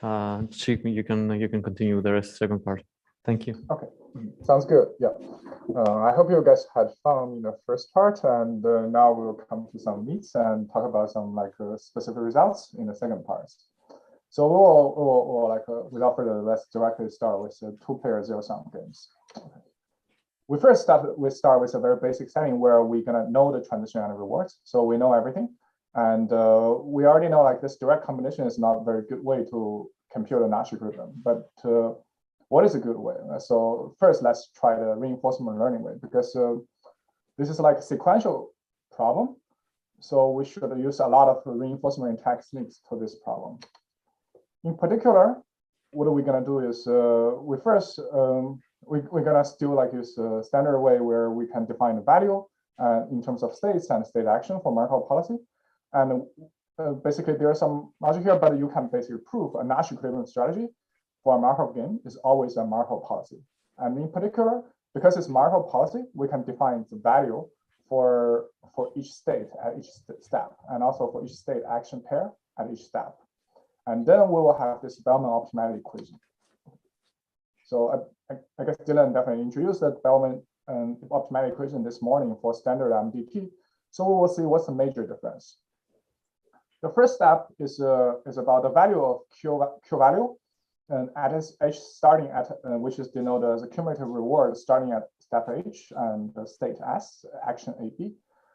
you can continue the second part. Thank you. Okay, sounds good. Yeah, I hope you guys had fun in the first part, and now we'll come to some meets and talk about some specific results in the second part. So we'll without further ado, let's directly start with two-player zero-sum games. Okay. We first start with a very basic setting where we're gonna know the transition and rewards, so we know everything, and we already know this direct combination is not a very good way to compute a Nash equilibrium, but what is a good way? So first, let's try the reinforcement learning way, because this is like a sequential problem. So we should use a lot of reinforcement techniques to this problem. In particular, what we're gonna do is we're gonna still use a standard way where we can define the value in terms of states and state action for Markov policy. And basically there's some logic here, but you can basically prove a Nash equilibrium strategy for a Markov game is always a Markov policy. And in particular, because it's Markov policy, we can define the value for each state at each step, and also for each state action pair at each step. And then we will have this Bellman optimality equation. So I guess Dylan definitely introduced that Bellman optimality equation this morning for standard MDP. So we will see what's the major difference. The first step is about the value of Qvalue, and at its h starting at which is denoted as a cumulative reward starting at step h and the state s action AB,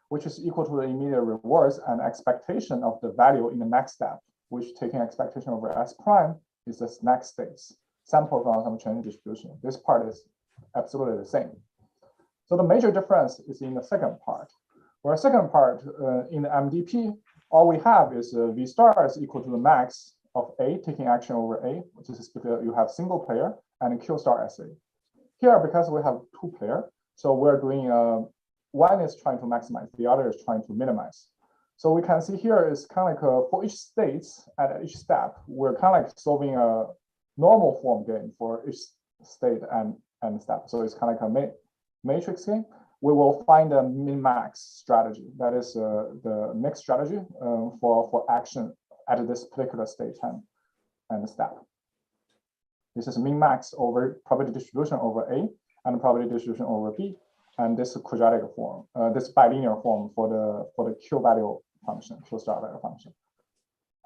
which is equal to the immediate rewards and expectation of the value in the next step, which taking expectation over s prime is the next states sample from some training distribution. This part is absolutely the same. So the major difference is in the second part. For a second part in the MDP, all we have is V star is equal to the max of A taking action over A, which is because you have single player and Q star SA. Here, because we have two player, so we're doing one is trying to maximize, the other is trying to minimize. So we can see here is kind of like for each states at each step, we're kind of like solving a normal form game for each state and step. So it's kind of like a matrix game. We will find a min-max strategy. That is the mixed strategy for action at this particular state and step. This is min-max over probability distribution over A and probability distribution over B, and this quadratic form, this bilinear form for the Qvalue function, Q star value function.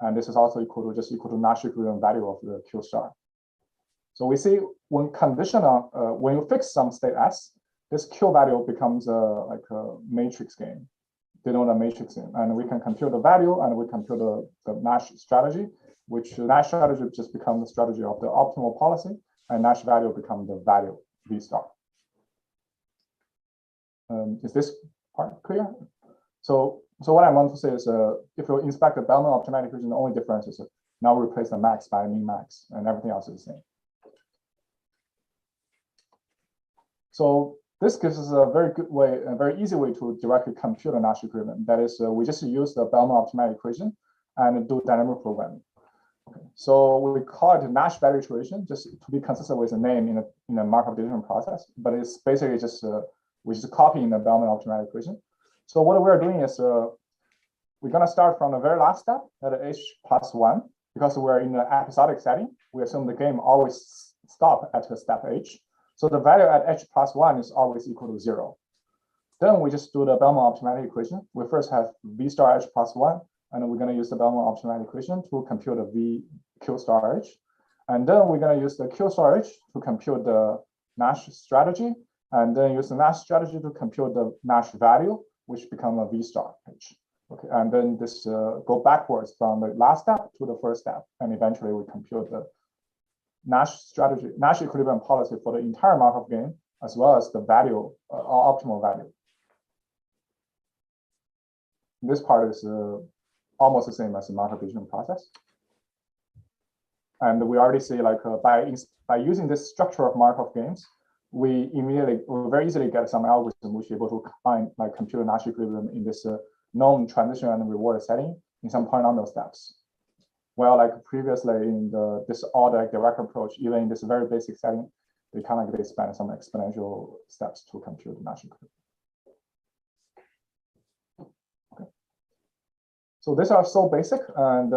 And this is also equal to Nash equilibrium value of the Q star. So we see when conditional, when you fix some state S, this Q value becomes like a matrix game, denote a matrix game, and we can compute the value and we compute the Nash strategy, which Nash strategy just becomes the strategy of the optimal policy, and Nash value becomes the value V star. Is this part clear? So what I want to say is, if you inspect the Bellman optimality equation, the only difference is now we replace the max by min-max, and everything else is the same. So this gives us a very good way, a very easy way to directly compute a Nash equilibrium. That is, we just use the Bellman optimality equation and do dynamic programming. Okay. So we call it Nash value iteration, just to be consistent with the name in a Markov decision process. But it's basically just we're just copying the Bellman optimality equation. So what we're doing is we're going to start from the very last step at h+1, because we're in the episodic setting. We assume the game always stop at step h. So the value at h+1 is always equal to 0. Then we just do the Bellman optimality equation. We first have V star h+1, and we're going to use the Bellman optimality equation to compute the V Q star h. And then we're going to use the Q star h to compute the Nash strategy, and then use the Nash strategy to compute the Nash value, which become a V star h. Okay, and then this go backwards from the last step to the first step, and eventually we compute the Nash strategy, Nash equilibrium policy for the entire Markov game, as well as the value, optimal value. This part is almost the same as the Markov decision process. And we already see, like, by using this structure of Markov games, we very easily get some algorithm which is able to find, like, compute a Nash equilibrium in this known transition and reward setting in some polynomial steps. Well, like previously in this order direct approach, even in this very basic setting, they kind of spend some exponential steps to compute the Nash equilibrium. Okay. So these are so basic, and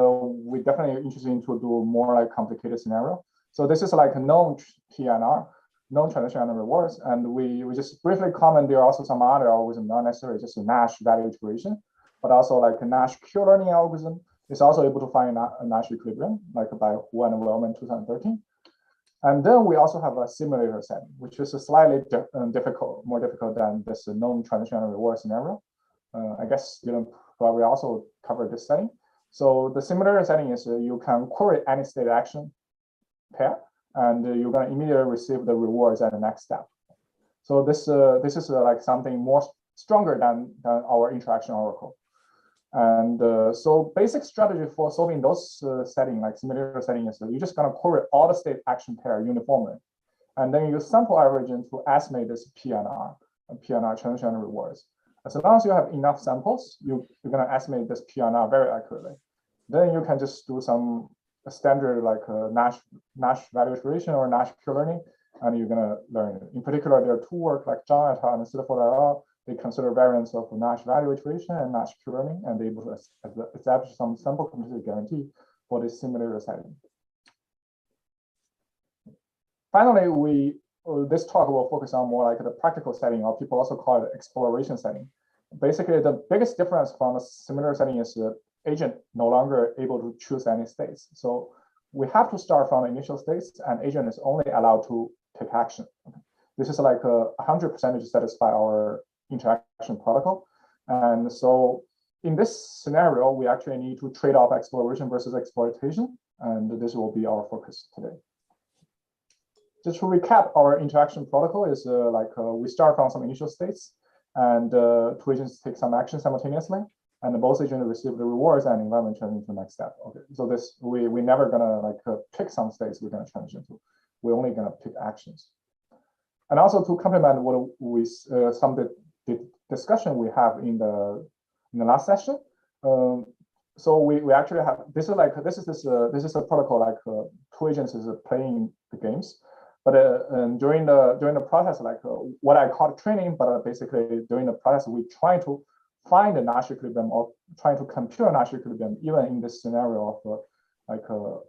we definitely interested in to do more like complicated scenario. So this is like a known PNR, known transition and rewards, and we just briefly comment there are also some other algorithms, not necessarily just a Nash value iteration, but also like a Nash Q-learning algorithm is also able to find a Nash equilibrium, like by Hu and Vlearn in 2013. And then we also have a simulator setting, which is a slightly more difficult than this known transition and reward scenario. I guess you probably also cover this setting. So the simulator setting is you can query any state action pair, and you're going to immediately receive the rewards at the next step. So this is like something more stronger than our interaction oracle. And so basic strategy for solving those setting, like simulator setting, is you're just going to query all the state action pair uniformly. And then you use sample averaging to estimate this PNR transition and rewards. As long as you have enough samples, you're going to estimate this PNR very accurately. Then you can just do some standard like Nash value iteration or Nash Q-learning, and you're going to learn it. In particular, there are two work like John et al. And Silverford et al. They consider variants of Nash value iteration and Nash Q-learning, and they're able to establish some sample complexity guarantee for this simulator setting. Finally, this talk will focus on more like the practical setting, or people also call it exploration setting. Basically, the biggest difference from a simulator setting is the agent no longer able to choose any states. So we have to start from initial states, and agent is only allowed to take action. Okay. This is like 100% to satisfy our interaction protocol. And so in this scenario, we actually need to trade off exploration versus exploitation. And this will be our focus today. Just to recap, our interaction protocol is we start from some initial states, and two agents take some action simultaneously, and both agents receive the rewards and environment transition to the next step. Okay, so this we never gonna pick some states we're gonna transition to. We're only gonna pick actions. And also to complement what we the discussion we have in the last session. So we actually have this is a protocol like two agents is playing the games. But during the process, what I call training, but basically during the process, we try to find a Nash equilibrium or trying to compute a Nash equilibrium, even in this scenario of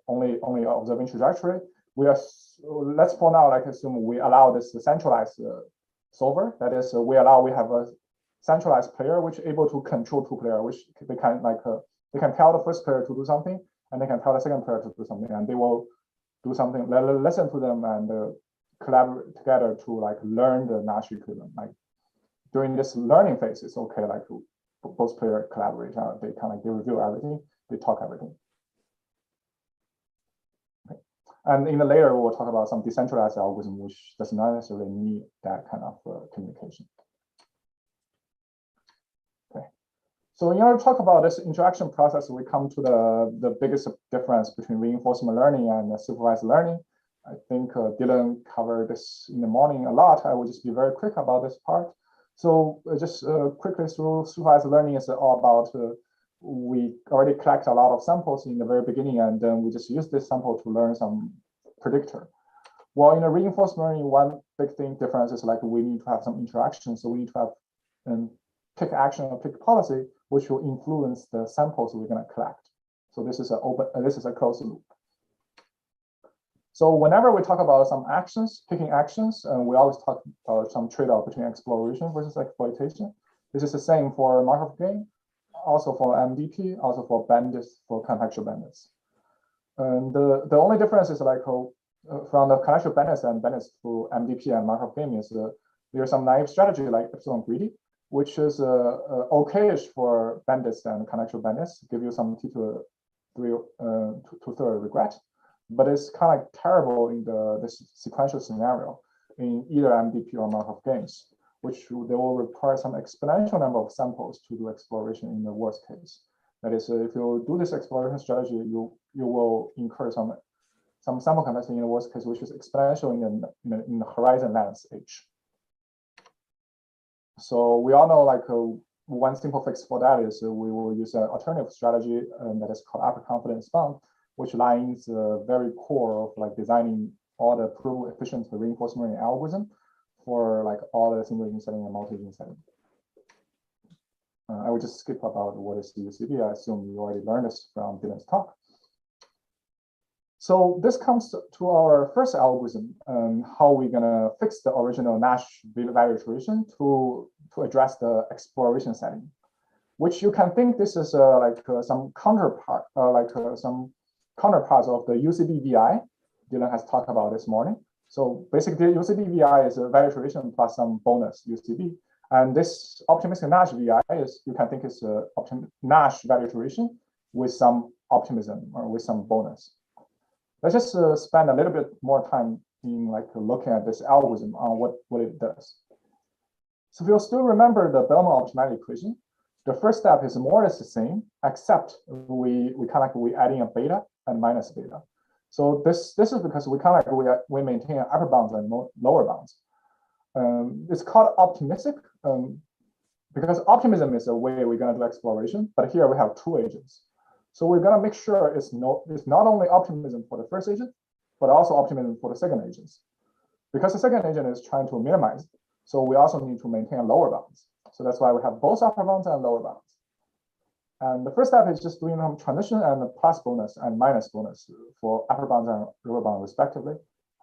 only observing trajectory. Let's for now assume we allow this centralized solver. That is, we have a centralized player which able to control two players, which they can tell the first player to do something, and they can tell the second player to do something, and they will do something, listen to them, and collaborate together to learn the Nash equilibrium. During this learning phase, it's okay both players collaborate. They they review everything, they talk everything. Okay. And in the later, we will talk about some decentralized algorithm which does not necessarily need that kind of communication. So in order to talk about this interaction process, we come to the biggest difference between reinforcement learning and supervised learning. I think Dylan covered this in the morning a lot. I will just be very quick about this part. So just quickly through supervised learning is all about we already collect a lot of samples in the very beginning, and then we just use this sample to learn some predictor. Well, in a reinforcement learning, one big difference is we need to have some interaction. So we need to have pick action or pick policy, which will influence the samples we're going to collect. So this is a closed loop. So whenever we talk about some actions, picking actions, we always talk about some trade-off between exploration versus exploitation. This is the same for Markov game, also for MDP, also for bandits, for contextual bandits. And the only difference is from the contextual bandits and bandits to MDP and Markov game is there's some naive strategy like epsilon greedy, which is okay-ish for bandits and contextual bandits, give you some T2 regret, but it's kind of terrible in this sequential scenario in either MDP or Markov games, which they will require some exponential number of samples to do exploration in the worst case. That is, if you do this exploration strategy, you will incur some sample complexity in the worst case, which is exponential in the horizon length h. So we all know one simple fix for that is we will use an alternative strategy that is called upper confidence bound, which lies the very core of designing all the proof efficient reinforcement algorithm for all the single agent setting and multi-agent setting. I will just skip about what is the UCB. I assume you already learned this from Dylan's talk. So this comes to our first algorithm, how we're gonna fix the original Nash value iteration to address the exploration setting, which you can think this is some counterpart, some counterparts of the UCB VI Dylan has talked about this morning. So basically, UCB VI is a value iteration plus some bonus UCB, and this optimistic Nash VI is, you can think is a Nash value iteration with some optimism or with some bonus. Let's just spend a little bit more time in looking at this algorithm on what it does. So if you still remember the Bellman optimality equation, the first step is more or less the same, except we add in a beta and minus beta. So this is because we maintain upper bounds and lower bounds. It's called optimistic because optimism is a way we're going to do exploration, but here we have two agents. So we're going to make sure it's not only optimism for the first agent, but also optimism for the second agent. Because the second agent is trying to minimize, so we also need to maintain lower bounds. So that's why we have both upper bounds and lower bounds. And the first step is just doing some transition and plus bonus and minus bonus for upper bounds and lower bounds respectively.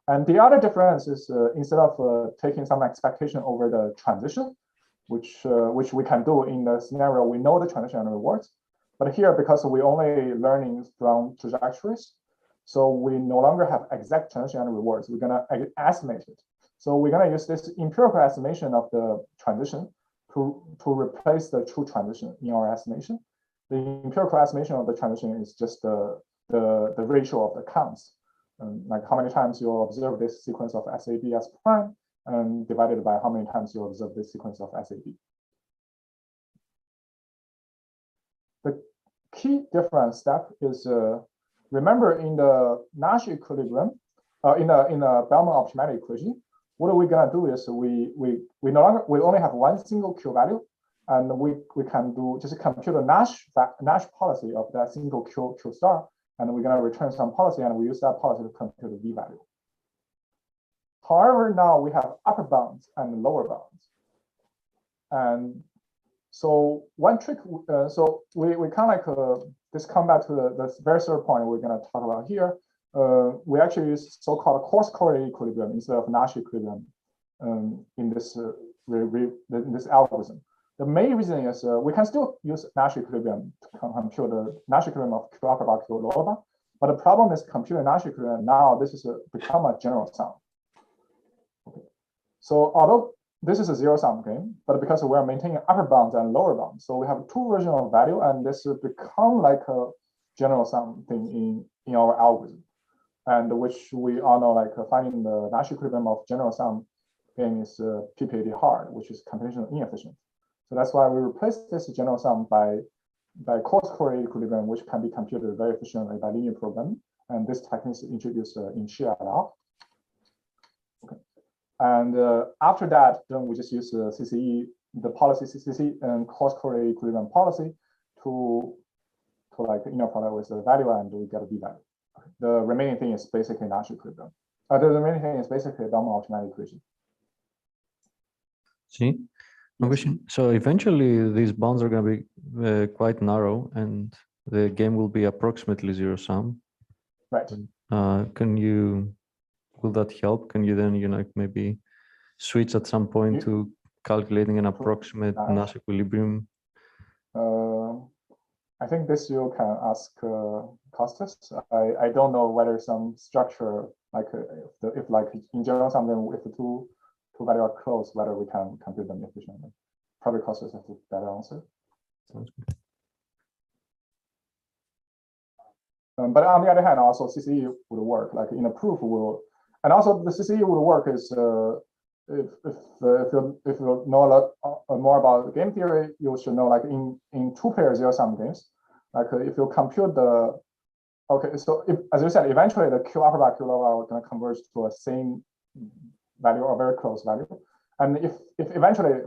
And the other difference is instead of taking some expectation over the transition, which we can do in the scenario we know the transition and rewards. But here, because we only learning from trajectories, so we no longer have exact transition and rewards. We're gonna estimate it. So we're gonna use this empirical estimation of the transition to replace the true transition in our estimation. The empirical estimation of the transition is just the ratio of the counts, like how many times you observe this sequence of SAB S prime, and divided by how many times you observe this sequence of SAB. The key difference step is remember in the Nash equilibrium, in the Bellman optimality equation, what are we gonna do is we only have one single Qvalue, and we can do just compute a Nash policy of that single Q star, and we're gonna return some policy, and we use that policy to compute the V value. However, now we have upper bounds and lower bounds, and so one trick, so we kind of this come back to the very third point we're going to talk about here. We actually use so-called Crosscourt Equilibrium instead of Nash Equilibrium in this algorithm. The main reason is we can still use Nash Equilibrium to compute the Nash Equilibrium of Q upper bar, Q lower bar. But the problem is computing Nash Equilibrium now this is become a general sum. Okay. So although this is a zero-sum game, but because we are maintaining upper bounds and lower bounds, so we have two versions of value, and this will become like a general sum thing in our algorithm, and which we all know, finding the Nash equilibrium of general sum game is pretty hard, which is computationally inefficient. So that's why we replace this general sum by Crosscourt equilibrium, which can be computed very efficiently by linear programming, and this technique is introduced in Xie et al. Okay. And after that, then we just use the CCE, the policy CCC and Crosscourt equilibrium policy to inner product with the value, and we get a V value. Okay. The remaining thing is basically Nash equilibrium. The remaining thing is basically a Bellman optimality equation. See, no question. So eventually these bounds are going to be quite narrow, and the game will be approximately zero sum. Right. Will that help? Can you then, maybe switch at some point to calculating an approximate Nash equilibrium? I think this you can ask Costas. I don't know whether some structure, if in general something if the two value are close, whether we can compute them efficiently. Probably Costas has a better answer. Sounds good. But on the other hand, also CCE would work. Like in a proof will, and also the CCE would work is if you know a lot more about game theory, you should know in two-player zero-sum games, if you compute the so as you said, eventually the Q upper bar, Q lower bar are going to converge to a same value or very close value. And if eventually,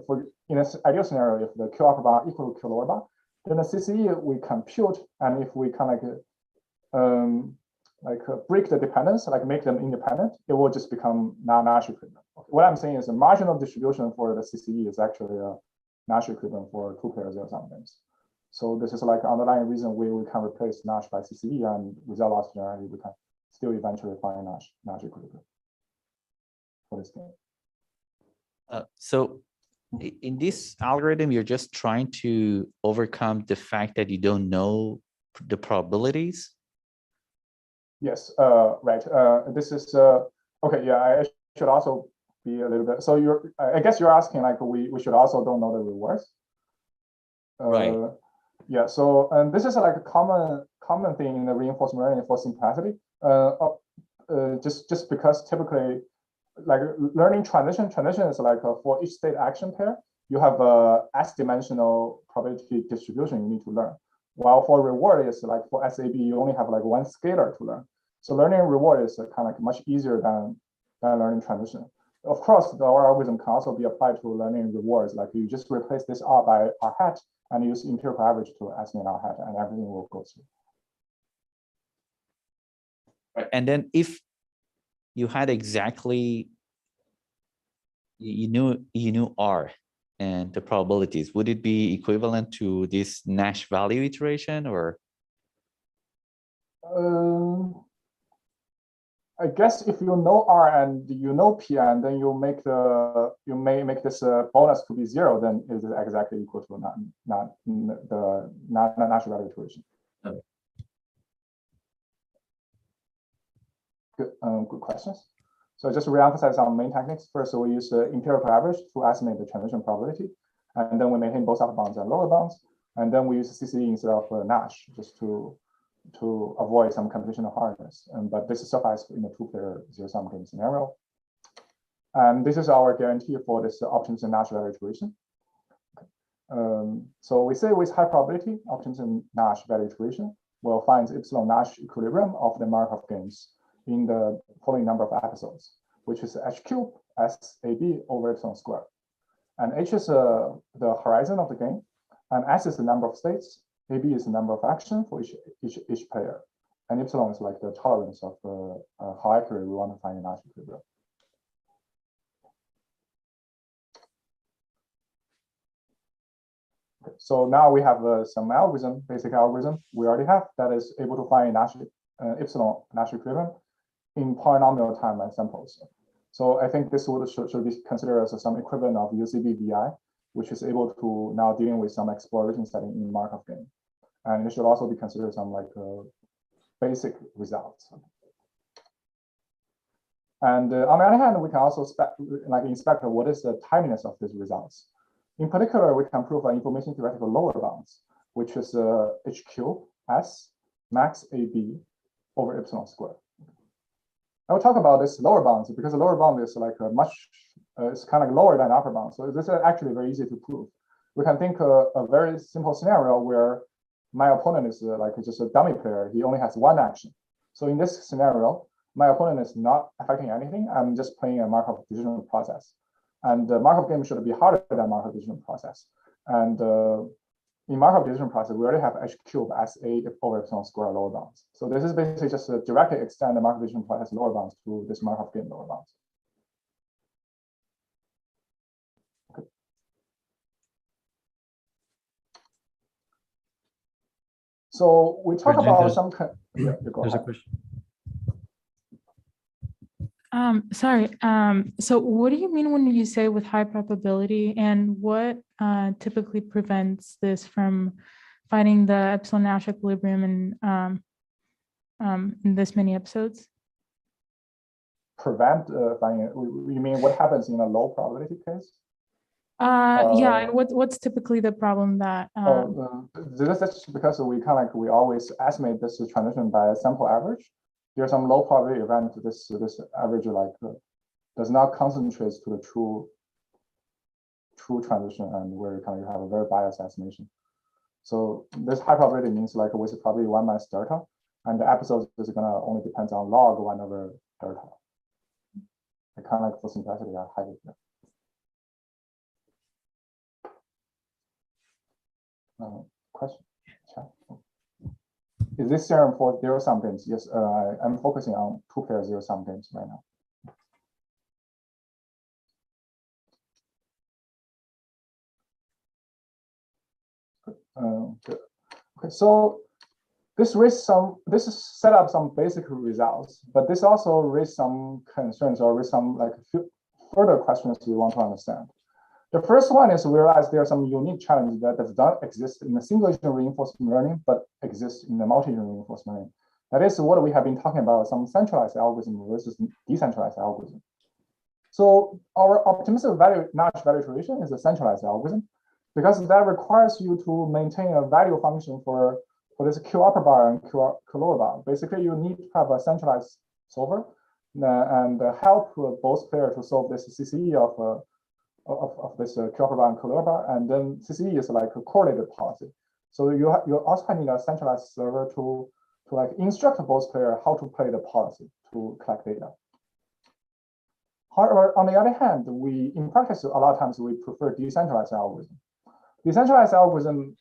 in an ideal scenario, if the Q upper bar equal to Q lower bar, then the CCE we compute, and if we can break the dependence, make them independent, it will just become non-Nash equilibrium. What I'm saying is the marginal distribution for the CCE is actually Nash equilibrium for two-pair zero-sum games. So this is like underlying reason we can replace Nash by CCE, and without loss generality, we can still eventually find Nash equilibrium for this game. So in this algorithm, you're just trying to overcome the fact that you don't know the probabilities? Yes, right. This is okay. Yeah, I should also be a little bit. So I guess you're asking like we should also don't know the rewards. Right. Yeah. So and this is like a common thing in the reinforcement learning for simplicity. Just because typically, like learning transition is like for each state action pair, you have a S-dimensional probability distribution you need to learn. While for reward is like for SAB, you only have like one scalar to learn. So learning reward is kind of like much easier than learning transition. Of course, our algorithm can also be applied to learning rewards. Like you just replace this R by R hat and use empirical average to estimate R hat, and everything will go through. And then if you had exactly, you knew R and the probabilities, would it be equivalent to this Nash value iteration, or? I guess if you know R and you know P, and then you may make this bonus to be 0, then it is exactly equal to not the Nash value iteration. Okay. Good questions. So just to reemphasize our main techniques. First, we use the empirical average to estimate the transition probability, and then we maintain both upper bounds and lower bounds, and then we use CCE instead of Nash just to avoid some computational hardness. But this is suffice in a two-pair zero-sum game scenario. And this is our guarantee for this optimism Nash value iteration. So we say with high probability, optimism Nash value iteration will find epsilon Nash equilibrium of the Markov games in the following number of episodes, which is h cubed SAB over epsilon squared. And H is the horizon of the game, and S is the number of states, AB is the number of action for each player, and epsilon is like the tolerance of how accurate we want to find a Nash equilibrium. Okay, so now we have some algorithm, basic algorithm we already have that is able to find Nash epsilon Nash equilibrium in polynomial time and samples. So I think this should be considered as some equivalent of UCB-VI, which is able to now dealing with some exploration setting in Markov game. And it should also be considered some like basic results. And on the other hand, we can also inspect what is the tidiness of these results. In particular, we can prove an information theoretical lower bounds, which is h cubed S max AB over epsilon squared. I will talk about this lower bounds because the lower bound is like it's kind of lower than upper bound. So this is actually very easy to prove. We can think a very simple scenario where my opponent is like just a dummy player. He only has one action. So in this scenario, my opponent is not affecting anything. I'm just playing a Markov decision process. And the Markov game should be harder than Markov decision process. And in Markov decision process, we already have h cubed SA over epsilon square lower bounds. So this is basically just to directly extend the Markov decision process lower bounds to this Markov game lower bounds. Okay. So we talk about some. Yeah, there's a question. Sorry. So what do you mean when you say with high probability, and what typically prevents this from finding the epsilon Nash equilibrium in this many episodes? Prevent finding it? You mean what happens in a low probability case? Yeah. And what's typically the problem that? This is because we always estimate this transition by a sample average. There's some low probability event. This average does not concentrate to the true transition, and where you have a very biased estimation. So this high probability means like with probably 1 minus delta, and the episodes is gonna only depends on log 1 over delta. I kind of like for simplicity, I hide it here. Question? Chat. Is this theorem for zero-sum games? Yes, I'm focusing on two-pair zero-sum games right now. Good. Okay, so this set up some basic results, but this also raised some concerns or raised some like further questions we want to understand. The first one is we realize there are some unique challenges that does not exist in the single agent reinforcement learning, but exist in the multi-agent reinforcement learning. That is what we have been talking about, some centralized algorithm versus decentralized algorithm. So our optimistic Nash value iteration is a centralized algorithm because that requires you to maintain a value function for this Q upper bar and Q lower bar. Basically, you need to have a centralized solver and help both players to solve this CCE of this Q upper bar and Q lower bar, and then CCE is like a correlated policy. So you also need a centralized server to like instruct both players how to play the policy to collect data. However, on the other hand, in practice a lot of times we prefer decentralized algorithm. Decentralized algorithm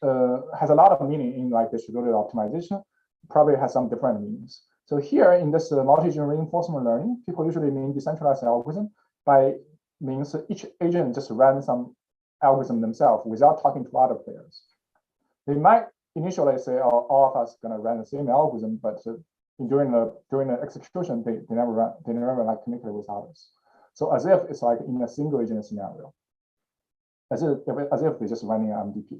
has a lot of meaning in like distributed optimization. Probably has some different meanings. So here in this multi-agent reinforcement learning, people usually mean decentralized algorithm by means each agent just ran some algorithm themselves without talking to other players. They might initially say, "Oh, all of us are gonna run the same algorithm," but during the execution, they never like communicate with others. So as if it's like in a single agent scenario, as if they're just running an MDP.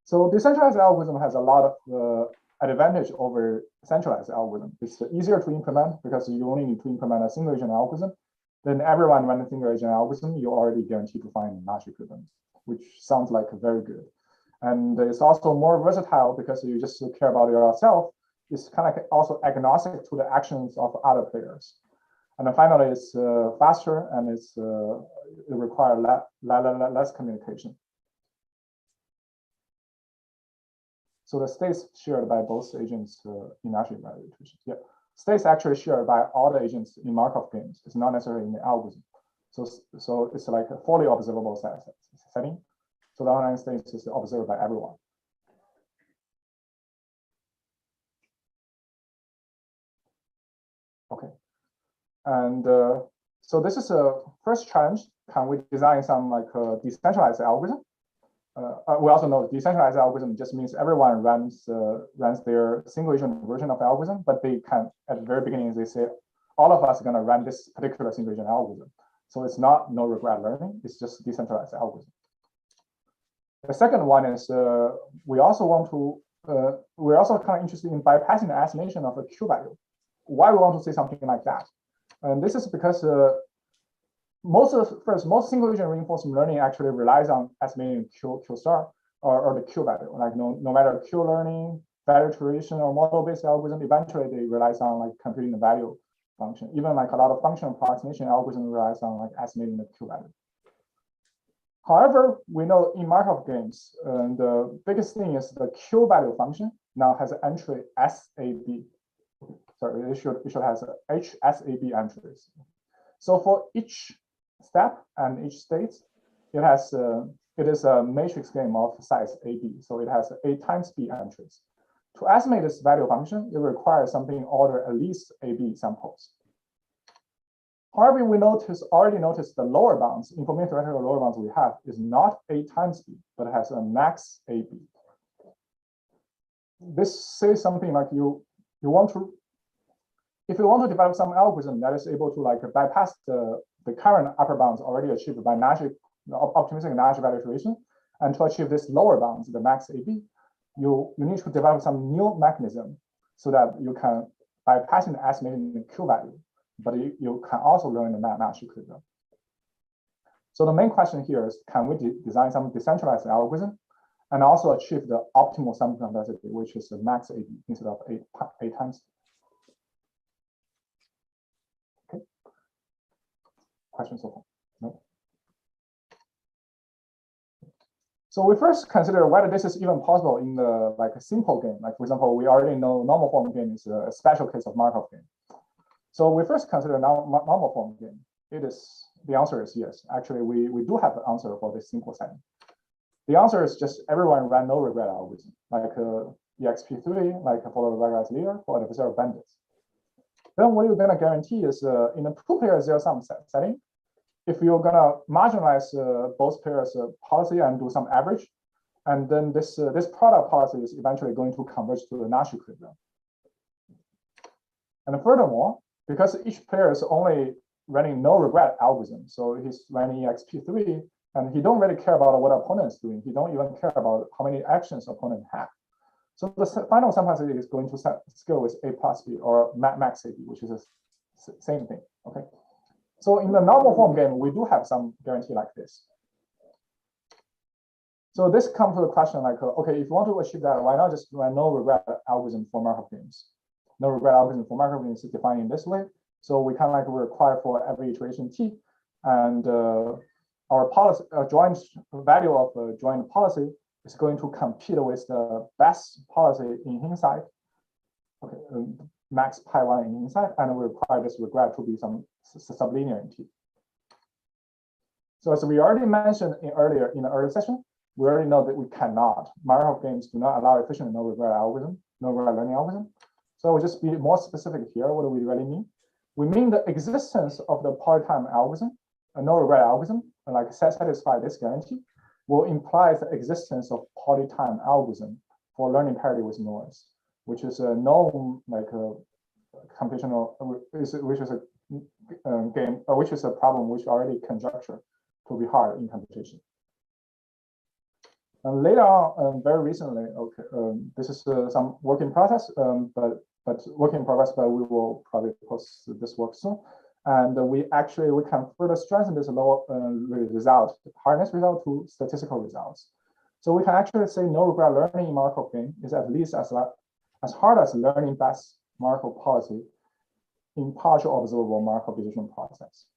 So decentralized algorithm has a lot of advantage over centralized algorithm. It's easier to implement because you only need to implement a single agent algorithm. Then everyone running a single agent algorithm, you're already guaranteed to find Nash equilibrium, which sounds like very good. And it's also more versatile because you just care about yourself. It's kind of also agnostic to the actions of other players. And then finally, it's faster and it requires less communication. So the states shared by both agents in Nash evaluation. Yeah, states actually shared by all the agents in Markov games. It's not necessarily in the algorithm. So it's like a fully observable setting. So the online states is observed by everyone. Okay. And so this is a first challenge. Can we design some like decentralized algorithm? We also know decentralized algorithm just means everyone runs their single agent version of the algorithm, but they can at the very beginning they say all of us are going to run this particular single agent algorithm. So it's not no regret learning. It's just decentralized algorithm. The second one is we're also kind of interested in bypassing the estimation of a Qvalue. Why we want to say something like that? And this is because most single agent reinforcement learning actually relies on estimating Q star or the Qvalue. Like no matter Q learning, value iteration, or model-based algorithm, eventually they relies on like computing the value function. Even like a lot of function approximation algorithm relies on like estimating the Qvalue. However, we know in Markov games, the biggest thing is the Qvalue function now has an entry SAB. Sorry, it should have HSAB entries. So for each step and each state, it is a matrix game of size AB. So it has A times B entries. To estimate this value function, it requires something order at least AB samples. However, we already noticed the lower bounds, information theoretical lower bounds we have is not A times B, but it has a max AB. This says something like if you want to develop some algorithm that is able to like bypass the current upper bounds already achieved by optimistic Nash value iteration, and to achieve this lower bounds, the max AB, you need to develop some new mechanism so that you can bypassing the estimating the Qvalue, but you can also learn the Nash equilibrium. So the main question here is, can we design some decentralized algorithm and also achieve the optimal sample complexity, which is the max AB instead of A times? Okay. Questions so far? No. So we first consider whether this is even possible in the like a simple game. Like for example, we already know normal form game is a special case of Markov game. So we first consider normal form game. The answer is yes. Actually, we do have an answer for this simple setting. The answer is just everyone ran no regret algorithm, like EXP3, like for the regress leader, for adversarial bandits. Then what you're gonna guarantee is in a two-player zero-sum setting, if you're gonna marginalize both pairs policy and do some average, And then this product policy is eventually going to converge to the Nash equilibrium. And furthermore, because each player is only running no regret algorithm, so he's running exp3, and he don't really care about what opponent is doing. He don't even care about how many actions opponent have. So the final sample is going to scale with A plus B or max AB, which is the same thing. Okay. So in the normal form game, we do have some guarantee like this. So this comes to the question like, okay, if you want to achieve that, why not just run no regret algorithm for Markov games? No regret algorithm for Markov games is defined in this way. So we kind of like require for every iteration T, and our policy, joint value of a joint policy is going to compete with the best policy in inside. Okay, max pi 1 in inside, and we require this regret to be some sublinear in T. So as we already mentioned in the earlier session, we already know that we cannot. Markov games do not allow efficient no regret algorithm, no regret learning algorithm. So we'll just be more specific here. What do we really mean? We mean the existence of the polytime algorithm, a no regret algorithm, and like satisfy this guarantee, will imply the existence of polytime algorithm for learning parity with noise, which is a known like a computational, which is a problem which already conjecture to be hard in computation. And later on, very recently, okay, this is some work in process, but work in progress. But we will probably post this work soon. And we can further strengthen this low hardness result to statistical results. So we can actually say no regret learning in Markov game is at least as hard as learning best Markov policy in partial observable Markov decision process.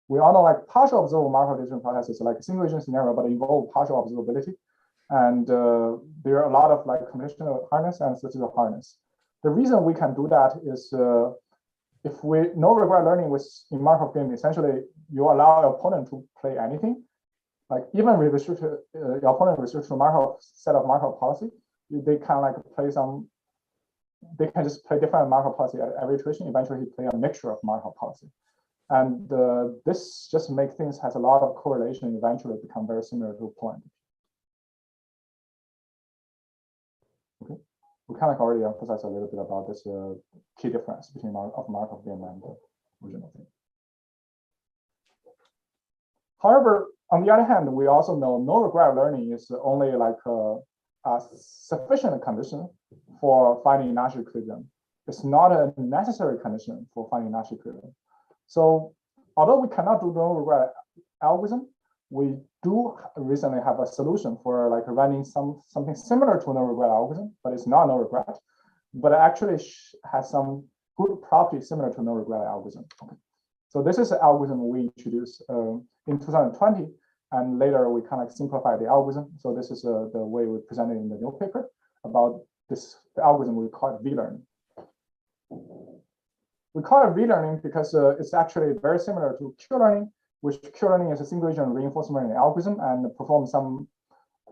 We all know like partial observable Markov decision process is like a single agent scenario, but involve partial observability. And there are a lot of like computational hardness and statistical hardness. The reason we can do that is if we no regret learning in Markov game, essentially you allow your opponent to play anything. Like even with your opponent restricts to Markov set of Markov policy, they can like play they can just play different Markov policy at every iteration. Eventually, play a mixture of Markov policy. And this just makes things has a lot of correlation, eventually become very similar to point. Okay, we kind of already emphasized a little bit about this key difference between Markov game and the original thing. However, on the other hand, we also know no regret learning is only like a sufficient condition for finding Nash equilibrium. It's not a necessary condition for finding Nash equilibrium. So although we cannot do no regret algorithm, we do recently have a solution for like running something similar to no regret algorithm, but it's not no regret, but it actually has some good properties similar to no regret algorithm. Okay. So this is an algorithm we introduced in 2020, and later we kind of simplify the algorithm. So this is the way we presented in the new paper about the algorithm we call it Vlearn. We call it Vlearning because it's actually very similar to Qlearning, which Qlearning is a single agent reinforcement learning algorithm and performs some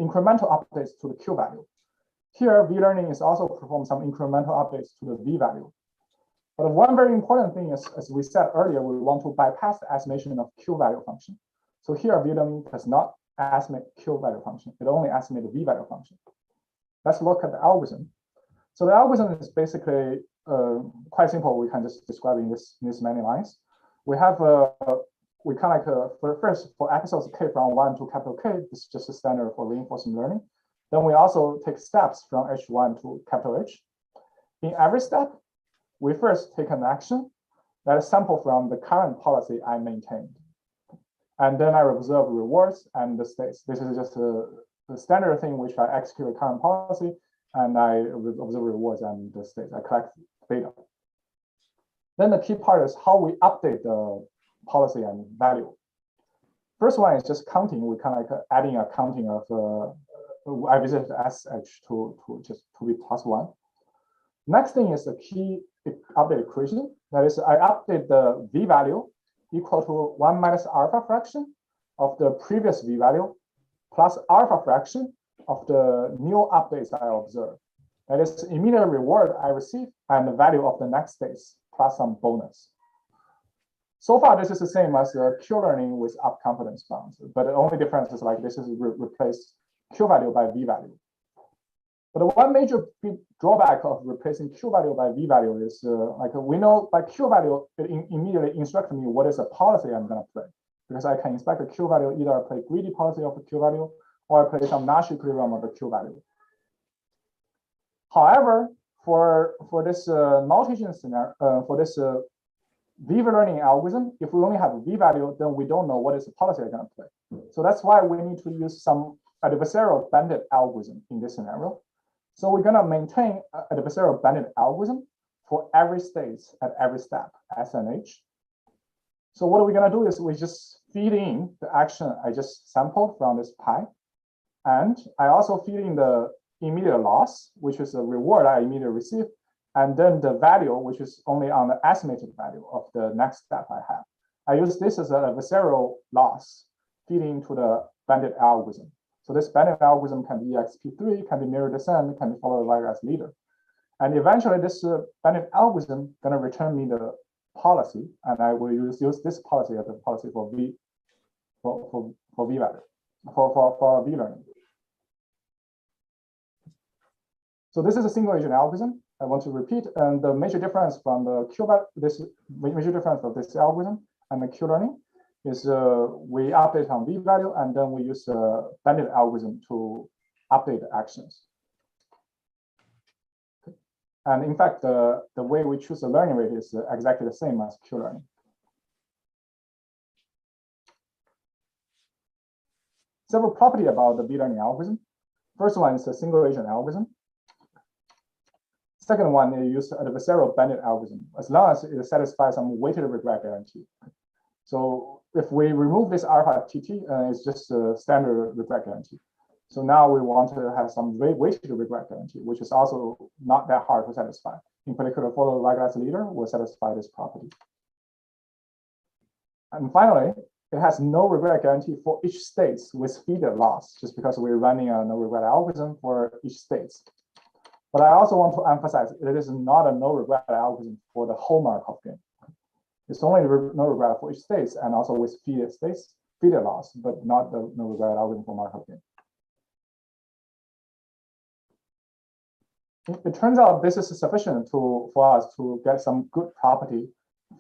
incremental updates to the Q value. Here, Vlearning is also perform some incremental updates to the V value. But one very important thing is, as we said earlier, we want to bypass the estimation of Q value function. So here, Vlearning does not estimate Q value function. It only estimates the V value function. Let's look at the algorithm. So the algorithm is basically quite simple. We can just describe in this many lines. We have we kind of like first for episodes K from 1 to capital K. This is just a standard for reinforcement learning. Then we also take steps from H1 to capital H. In every step, we first take an action that is sample from the current policy I maintained, and then I observe rewards and the states. This is just the standard thing which I execute a current policy, and I observe rewards and the states. I collect data. Then the key part is how we update the policy and value. First one is just counting. We kind of like adding a counting of I visited SH to be +1. Next thing is the key update equation. That is, I update the V value equal to 1 minus alpha fraction of the previous V value plus alpha fraction of the new updates I observe. That is immediate reward I receive and the value of the next states plus some bonus. So far, this is the same as Qlearning with up confidence bounds, but the only difference is like this is replaced Q-value by V-value. But one major drawback of replacing Q-value by V-value is like we know by Q-value, it immediately instructs me what is the policy I'm going to play. Because I can inspect the Q-value, either I play greedy policy of the Q-value, or I play some Nash equilibrium of the Q-value. However, for this multi-gene scenario, for this V-learning algorithm, if we only have a V-value, then we don't know what is the policy I'm going to play. So that's why we need to use some adversarial bandit algorithm in this scenario. So we're going to maintain an adversarial bandit algorithm for every state at every step, S and H. So what we're going to do is we just feed in the action I just sampled from this pi. And I also feed in the immediate loss, which is the reward I immediately receive. And then the value, which is only on the estimated value of the next step I have. I use this as an adversarial loss feeding to the bandit algorithm. So this bandit algorithm can be EXP3, can be mirror descent, can be followed by as leader. And eventually this bandit algorithm gonna return me the policy, and I will use this policy as a policy for V value, for V learning. So this is a single agent algorithm. I want to repeat, and the major difference from the major difference of this algorithm and the Q learning is we update on V value, and then we use a bandit algorithm to update the actions. Okay. And in fact, the way we choose the learning rate is exactly the same as Q learning. Several properties about the V learning algorithm. First one is a single agent algorithm. Second one, you use adversarial bandit algorithm, as long as it satisfies some weighted regret guarantee. So if we remove this alpha TT, it's just a standard regret guarantee. So now we want to have some weighted regret guarantee, which is also not that hard to satisfy. In particular, for the Weierstrass leader will satisfy this property. And finally, it has no regret guarantee for each state with feeder loss, just because we're running a no regret algorithm for each state. But I also want to emphasize it is not a no regret algorithm for the whole Markov game. It's only no regret for each state and also with feeder loss, but not the no regret algorithm for Markov game. It turns out this is sufficient for us to get some good property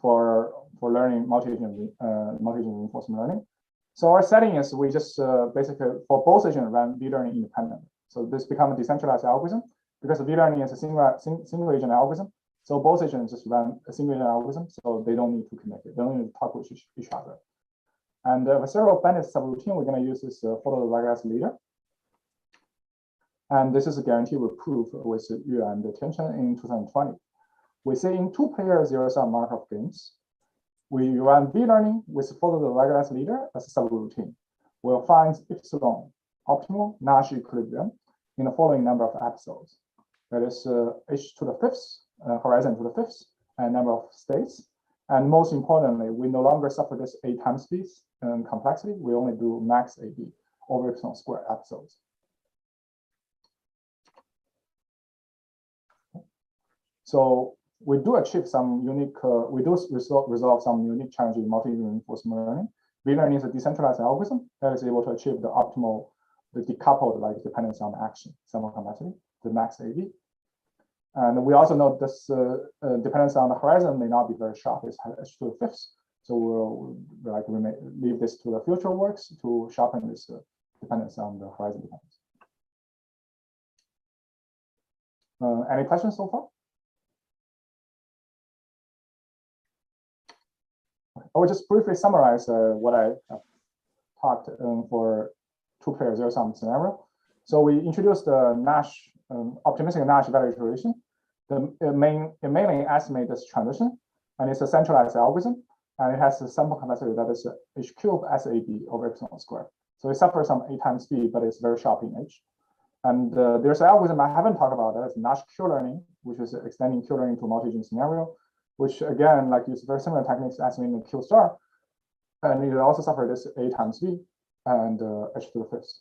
for learning multi-agent reinforcement learning. So our setting is we just basically for both agents run V-learning independently. So this becomes a decentralized algorithm because V-learning is a single agent algorithm. So both agents just run a single agent algorithm, so they don't need to connect it. They don't need to talk with each other. And the adversarial bandit subroutine, we're going to use this follow the Weierstrass leader. And this is a guarantee we proved with Yu and Tension in 2020. We say in two-player zero-sum Markov games, we run V-learning with follow the Weierstrass leader as a subroutine. We'll find epsilon optimal Nash equilibrium in the following number of episodes. That is h to the fifth, horizon to the fifth, and number of states. And most importantly, we no longer suffer this A times B complexity. We only do max AB over epsilon squared episodes. So we do achieve some unique, we do resolve some unique challenges in multi-reinforcement learning. V-learning is a decentralized algorithm that is able to achieve the optimal, the decoupled like dependence on action, sample complexity, the max AB. And we also know this dependence on the horizon may not be very sharp. It's h to the fifth. So we may leave this to the future works to sharpen this dependence on the horizon dependence. Any questions so far? I will just briefly summarize what I have talked for two-player zero-sum scenario. So we introduced the Nash, optimistic Nash value iteration. It mainly estimates this transition, and it's a centralized algorithm, and it has a sample complexity that is h cubed SAB over epsilon squared. So it suffers some A times B, but it's very sharp in H. And there's an algorithm I haven't talked about, that is Nash Q-learning, which is extending Q-learning to multi-gene scenario, which again, like use very similar techniques as in the Q star, and it also suffers this A times B and h to the fifth.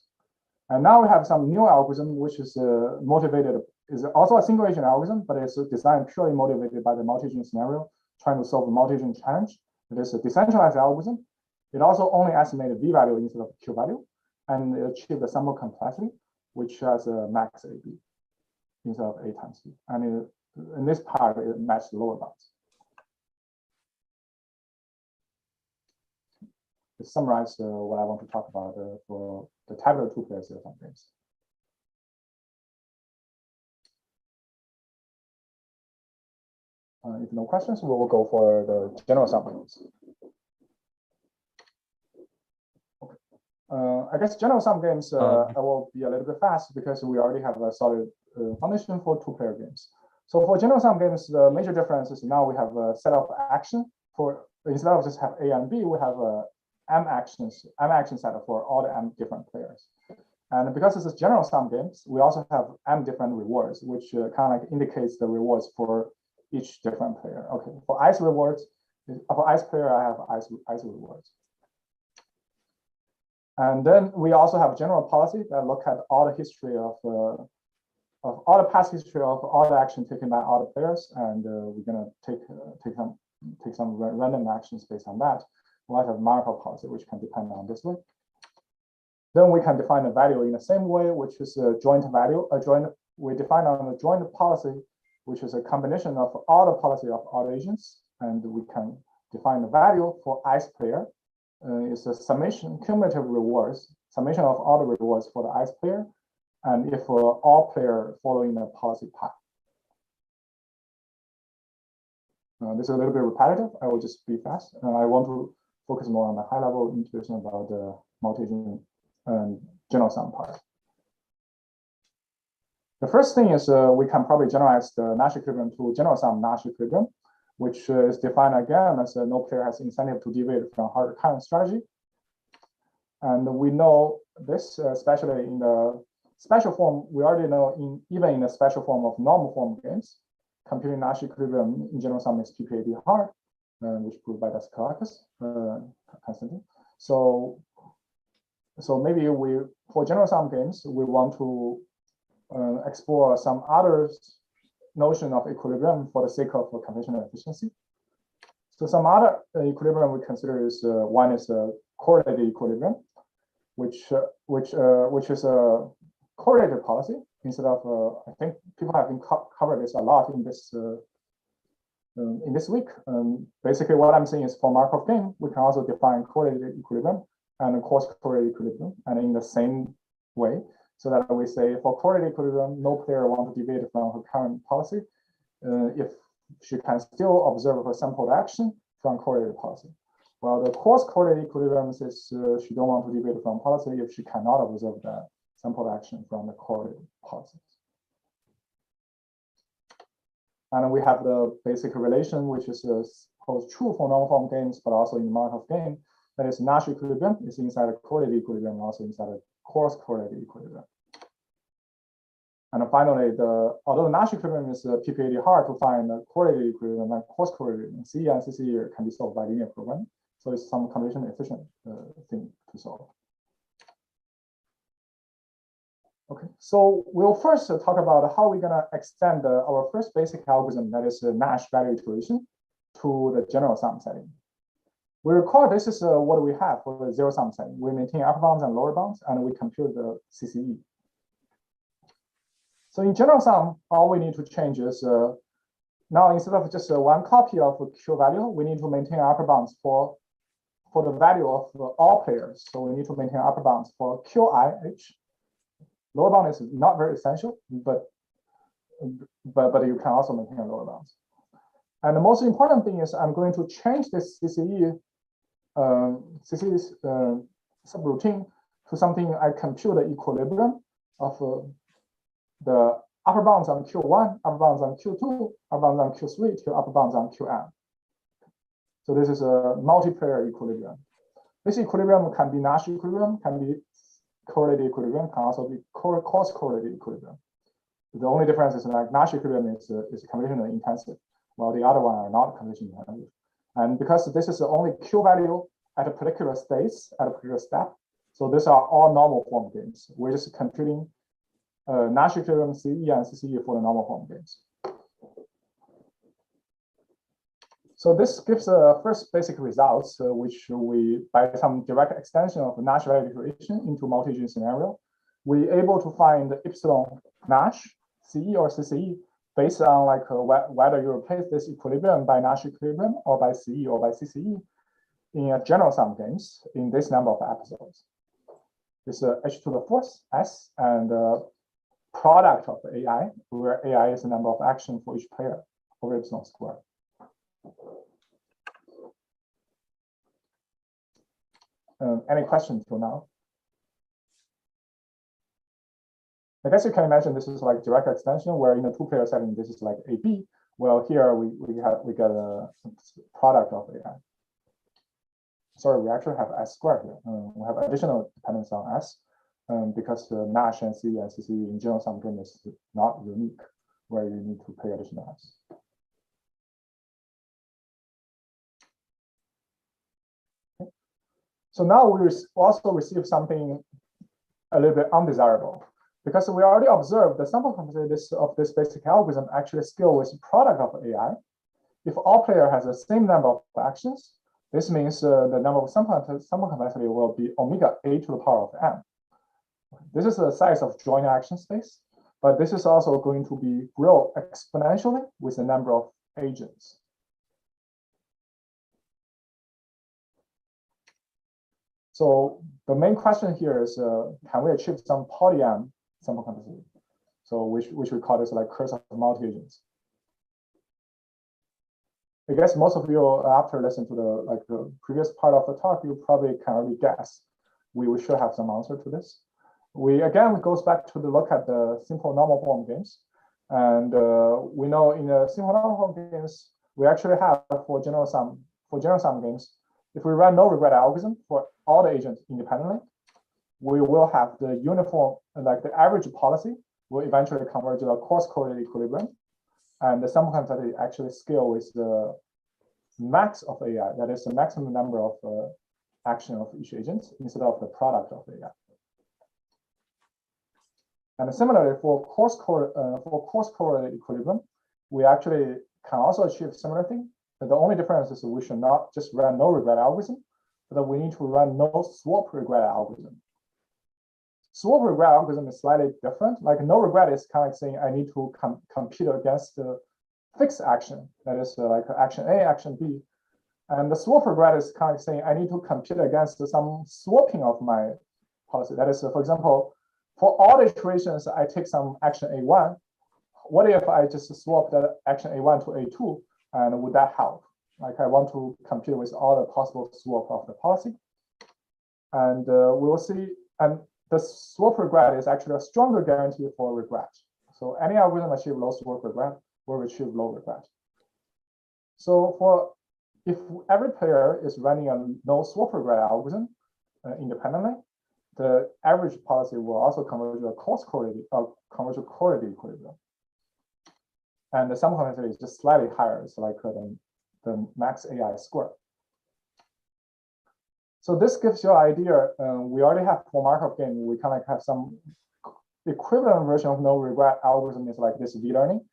And now we have some new algorithm, which is motivated, is also a single agent algorithm, but it's designed purely motivated by the multi-gene scenario, trying to solve a multi-gene challenge. It is a decentralized algorithm. It also only estimated V value instead of Q value. and achieve the sample complexity, which has a max AB instead of A times B. And in this part, it matches the lower bounds. To summarize what I want to talk about for the tabular two-player zero-sum games. If no questions, we will go for the general sum games. Okay. I guess general sum games I will be a little bit fast because we already have a solid foundation for two-player games. So for general sum games, the major difference is now we have a set of action for instead of just have A and B, we have a M action set for all the M different players. And because this is general sum games, we also have M different rewards, which kind of like indicates the rewards for each different player. Okay, for ice rewards, for ice player, I have ice rewards. And then we also have general policy that look at all the history of all the past history of all the action taken by all the players, and we're gonna take some random actions based on that. We have Markov policy, which can depend on this way. Then we can define a value in the same way, which is a joint value. We define on a joint policy, which is a combination of all the policy of all agents, and we can define the value for ice player. It's a summation, cumulative rewards, summation of all the rewards for the ice player, and if all player following the policy path. This is a little bit repetitive. I will just be fast. I want to focus more on the high-level intuition about the multi-agent and general sum part. The first thing is we can probably generalize the Nash equilibrium to general sum Nash equilibrium, which is defined again as no player has incentive to deviate from hard current strategy. And we know this, especially in the special form, we already know even in the special form of normal form games, computing Nash equilibrium in general sum is PPAD hard, which proved by Daskalakis constantly. So maybe for general sum games, we want to explore some other notion of equilibrium for the sake of computational efficiency. So some other equilibrium we consider is one is a correlated equilibrium, which is a correlated policy instead of I think people have been covered this a lot in this week. Basically, what I'm saying is for Markov game, we can also define correlated equilibrium and cross-correlated equilibrium, and in the same way, so that we say for correlated equilibrium, no player wants to deviate from her current policy if she can still observe her sampled action from correlated policy. While the cross-correlated equilibrium says she don't want to deviate from policy if she cannot observe that sampled action from the correlated policy. And we have the basic relation, which is holds true for normal form games, but also in the Markov game. That is Nash equilibrium is inside a correlated equilibrium, also inside a cross-correlated equilibrium. And finally, although Nash equilibrium is PPAD hard to find the correlated equilibrium and cross-correlated, CE and CCE can be solved by linear programming. So it's some computationally efficient thing to solve. Okay, so we'll first talk about how we're gonna extend our first basic algorithm, that is Nash value iteration, to the general sum setting. We recall this is what we have for the zero sum setting. We maintain upper bounds and lower bounds, and we compute the CCE. So in general sum, all we need to change is now instead of just one copy of Qvalue, we need to maintain upper bounds for the value of all players. So we need to maintain upper bounds for QIH. Lower bound is not very essential, but you can also maintain lower bounds. And the most important thing is I'm going to change this CCE subroutine to something I compute the equilibrium of the upper bounds on Q1, upper bounds on Q2, upper bounds on Q3 to upper bounds on Qn. So this is a multiplayer equilibrium. This equilibrium can be Nash equilibrium, can be correlated equilibrium, can also be cross-correlated equilibrium. The only difference is like Nash equilibrium is computationally intensive, while the other one are not computationally intensive. And because this is the only Q value at a particular states, at a particular step, so these are all normal form games. We're just computing Nash equilibrium, CE and CCE for the normal form games. So this gives first basic results, which we, by some direct extension of Nash value iteration into multi-agent scenario, we able to find epsilon Nash, CE or CCE, based on like whether you replace this equilibrium by Nash equilibrium or by CE or by CCE in a general sum games in this number of episodes. This h to the fourth s and product of AI, where AI is the number of action for each player over epsilon squared. Any questions till now? I guess you can imagine this is like direct extension where in a two-player setting, this is like AB. Well, here we get a product of AI. Sorry, we actually have S squared here. We have additional dependence on S because the Nash and C and CC in general sum game is not unique, where you need to pay additional S. Okay. So now we also receive something a little bit undesirable, because we already observed the sample complexity of this basic algorithm actually scale with product of AI. If all player has the same number of actions, this means the number of sample complexity will be omega a to the power of n. This is the size of joint action space, but this is also going to be grow exponentially with the number of agents. So the main question here is, can we achieve some poly-M sample complexity? So which we call this like curse of multi-agents. I guess most of you, after listening to the previous part of the talk, you probably can already guess we should have some answer to this. We again, it goes back to the look at the simple normal form games, and we know in the simple normal form games we actually have for general sum games, if we run no regret algorithm for all the agents independently, we will have the uniform, like the average policy will eventually converge to a Crosscourt Equilibrium. And the sample complexity actually scale with the max of AI, that is the maximum number of action of each agent instead of the product of AI. And similarly for Crosscourt Equilibrium, we actually can also achieve similar thing. But the only difference is we should not just run no regret algorithm, but we need to run no swap regret algorithm. Swap regret algorithm is slightly different. Like no regret is kind of like saying I need to compete against the fixed action, that is like action A, action B. And the swap regret is kind of like saying I need to compete against some swapping of my policy. That is, for example, for all the iterations, I take some action A1. What if I just swap that action A1 to A2? And would that help? Like I want to compete with all the possible swap of the policy. And we will see, and the swap regret is actually a stronger guarantee for regret. So any algorithm achieve low swap regret will achieve low regret. So if every player is running a no swap regret algorithm independently, the average policy will also converge to a Crosscourt equilibrium. And the sample complexity is just slightly higher. It's like the max AI squared. So this gives you an idea. We already have for Markov game, we kind of have some equivalent version of no regret algorithm is like this Vlearning.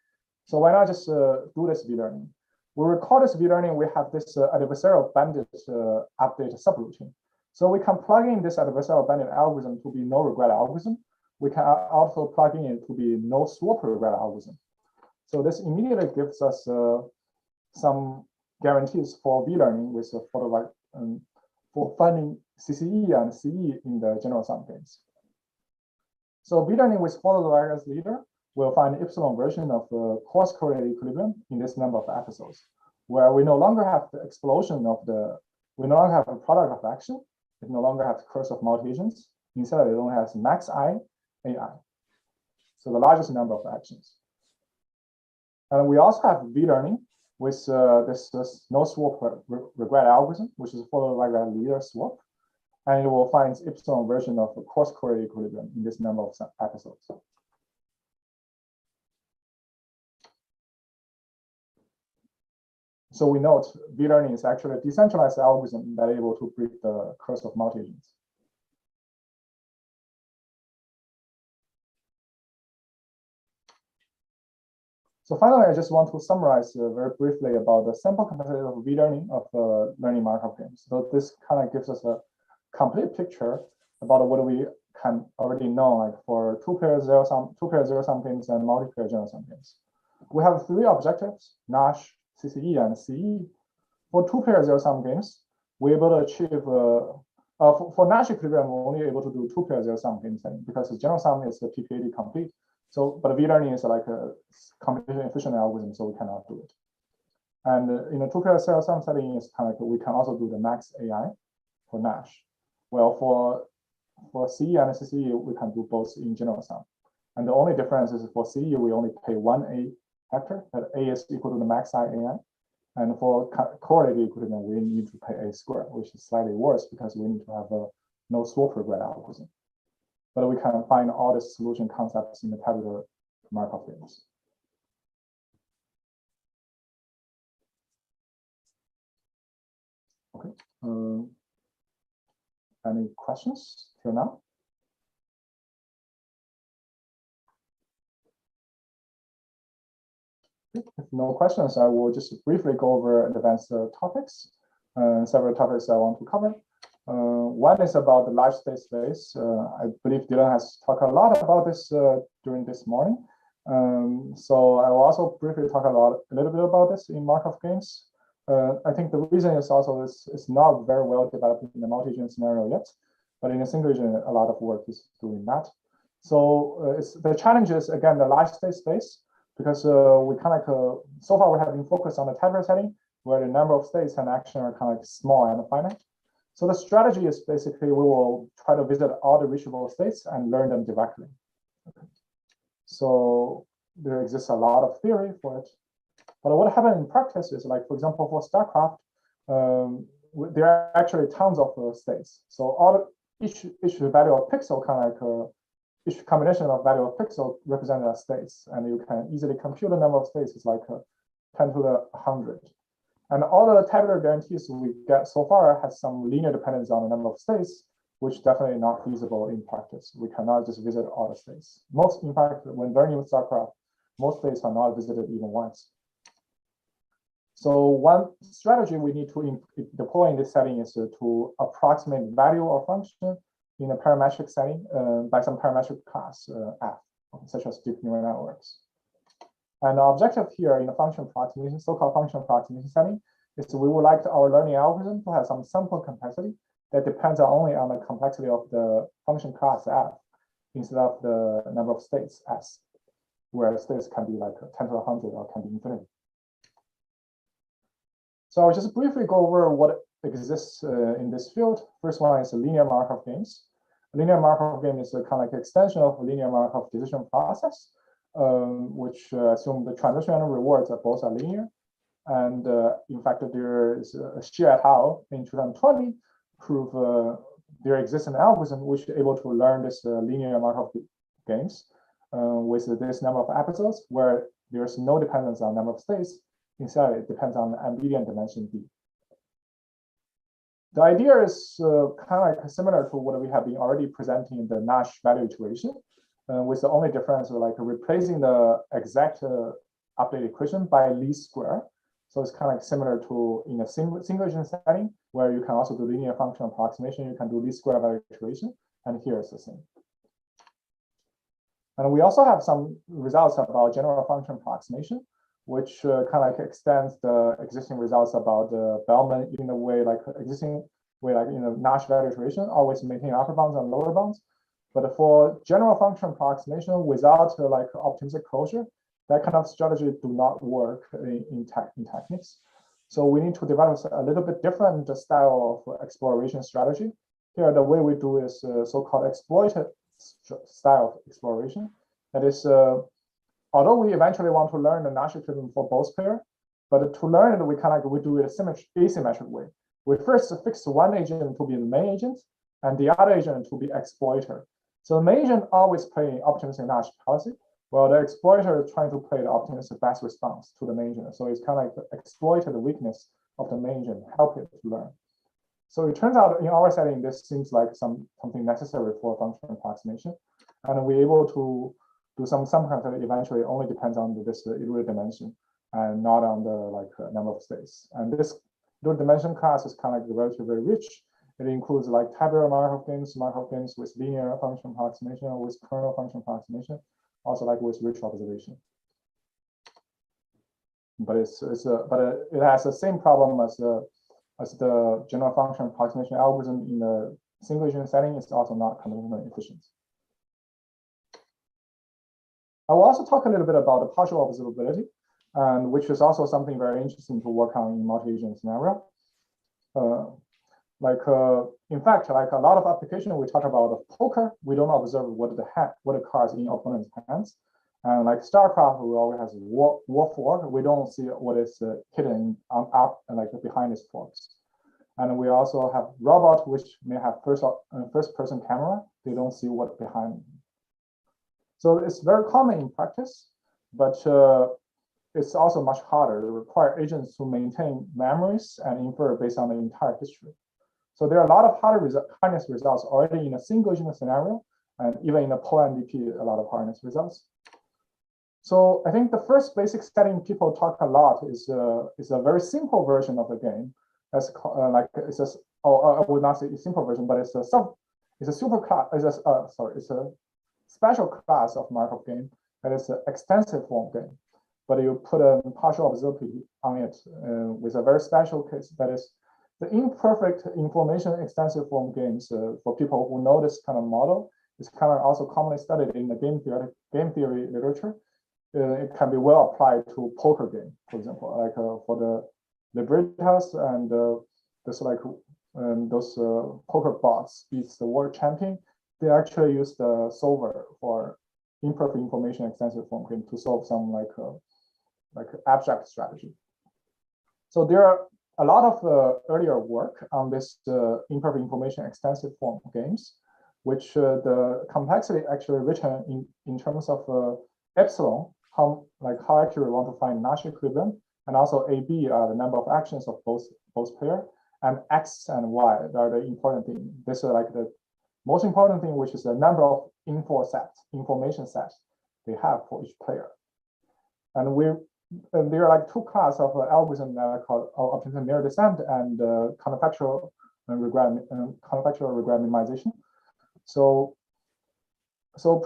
So why not just do this Vlearning? We recall this Vlearning, we have this adversarial bandit update subroutine. So we can plug in this adversarial bandit algorithm to be no regret algorithm. We can also plug in it to be no swap regret algorithm. So this immediately gives us some guarantees for Vlearning with for finding CCE and CE in the general sum games. So Vlearning with follow as leader will find epsilon version of the Crosscourt Equilibrium in this number of episodes, where we no longer have the explosion of we no longer have a product of action. It no longer has curse of multi-agents. Instead, it only has max I, AI. So the largest number of actions. And we also have Vlearning with this no swap regret algorithm, which is follow regret leader swap. And it will find epsilon version of the Crosscourt Equilibrium in this number of episodes. So we note Vlearning is actually a decentralized algorithm that is able to break the curse of multi-agents. So finally, I just want to summarize very briefly about the sample capacity of Vlearning of learning Markov games. So this kind of gives us a complete picture about what we can already know, like for two-pair zero-sum games and multi-pair general-sum games. We have three objectives: Nash, CCE, and CE. For two-pair zero-sum games, we're able to achieve for Nash Equilibrium, we're only able to do two-pair zero-sum games because the general sum is the PPAD complete. So, but Vlearning is like a computation efficient algorithm, so we cannot do it. And in a two-pair zero-sum setting, it's kind of like we can also do the max AI for Nash. Well, for CE and CCE, we can do both in general sum. And the only difference is for CE, we only pay one A factor, that A is equal to the max AI. And for correlated equilibrium, we need to pay A squared, which is slightly worse because we need to have a no slope regret algorithm. But we can find all the solution concepts in the tabular Markov games. Okay. Any questions till now? If no questions, I will just briefly go over advanced topics. Several topics I want to cover. One is about the large state space. I believe Dylan has talked a lot about this during this morning. So I will also briefly talk a little bit about this in Markov games. I think the reason is also it's not very well developed in the multi-region scenario yet, but in a single region, a lot of work is doing that. So the challenge is, again, the large state space, because we kind of so far we have been focused on the tabular setting where the number of states and action are kind of like small and finite. So the strategy is basically we will try to visit all the reachable states and learn them directly. Okay. So there exists a lot of theory for it. But what happened in practice is, like, for example, for StarCraft, there are actually tons of states. So each value of pixel kind of like each combination of value of pixel represents a states, and you can easily compute the number of states is like 10 to the 100. And all the tabular guarantees we get so far has some linear dependence on the number of states, which definitely not feasible in practice. We cannot just visit all the states. In fact, when learning with StarCraft, most states are not visited even once. So one strategy we need to deploy in this setting is to approximate value of function in a parametric setting by some parametric class F, such as deep neural networks. And the objective here in the function approximation, so-called function approximation setting, is we would like our learning algorithm to have some sample capacity that depends only on the complexity of the function class F instead of the number of states S, where states can be like 10 to 100 or can be infinity. So I'll just briefly go over what exists in this field. First one is linear Markov games. A linear Markov game is a kind of like extension of a linear Markov decision process, which assume the transition and rewards are both linear. And in fact, there is a Xie et al. In 2020 prove there exists an algorithm which is able to learn this linear Markov games with this number of episodes where there's no dependence on number of states. Instead, it depends on the ambiguous dimension B. The idea is kind of like similar to what we have been already presenting in the Nash value iteration, with the only difference of like replacing the exact update equation by least square. So it's kind of like similar to in a single region setting where you can also do linear function approximation. You can do least square value iteration, and here it's the same. And we also have some results about general function approximation, which kind of like extends the existing results about the Bellman in a way like existing way like Nash value iteration, always maintain upper bounds and lower bounds. But for general function approximation without like optimistic closure, that kind of strategy do not work in techniques. So we need to develop a little bit different style of exploration strategy. Here, the way we do is so-called exploited style of exploration. That is, although we eventually want to learn the Nash equilibrium for both pair, but to learn it, we kind of we do it asymmetric way. We first fix one agent to be the main agent, and the other agent to be exploiter. So the main agent always play optimistic Nash policy, while the exploiter is trying to play the optimistic best response to the main agent. So it's kind of like exploit the weakness of the main agent, help it to learn. So it turns out in our setting, this seems like something necessary for function approximation. And we're able to do some calculation eventually only depends on this iterative dimension and not on the number of states. And this iterative dimension class is kind of like relatively rich. It includes like tabular Markov games with linear function approximation, with kernel function approximation, also like with rich observation. But it has the same problem as the general function approximation algorithm in the single agent setting. It's also not computationally efficient. I will also talk a little bit about the partial observability, and which is also something very interesting to work on in multi-agent scenario. In fact, like a lot of applications, we talk about poker. We don't observe what the cards in opponent's hands. And like StarCraft, we always has war fork. We don't see what is hidden on up and like behind its forks. And we also have robot, which may have first person camera. They don't see what behind. So it's very common in practice, but it's also much harder. It requires agents to maintain memories and infer based on the entire history. So there are a lot of hardness results already in a single agent scenario, and even in a POL-MDP, a lot of hardness results. So I think the first basic setting people talk a lot is a very simple version of the game. That's I would not say a simple version, but it's a super class. It's a special class of Markov game that is an extensive form game. But you put a partial observability on it with a very special case, that is the imperfect information extensive form games. For people who know this kind of model, it's kind of also commonly studied in the game theory literature. It can be well applied to poker game, for example, like for the librettas and those poker bots beats the world champion. They actually use the solver for imperfect information extensive form game to solve some like abstract strategy. So there are a lot of earlier work on this imperfect information extensive form games, which the complexity actually written in terms of epsilon, how actually we want to find Nash equilibrium, and also AB are the number of actions of both pair, and X and Y are the important thing. This is like the most important thing, which is the number of information sets they have for each player. And there are like two classes of algorithms that are called optimistic mirror descent and counterfactual regret minimization. So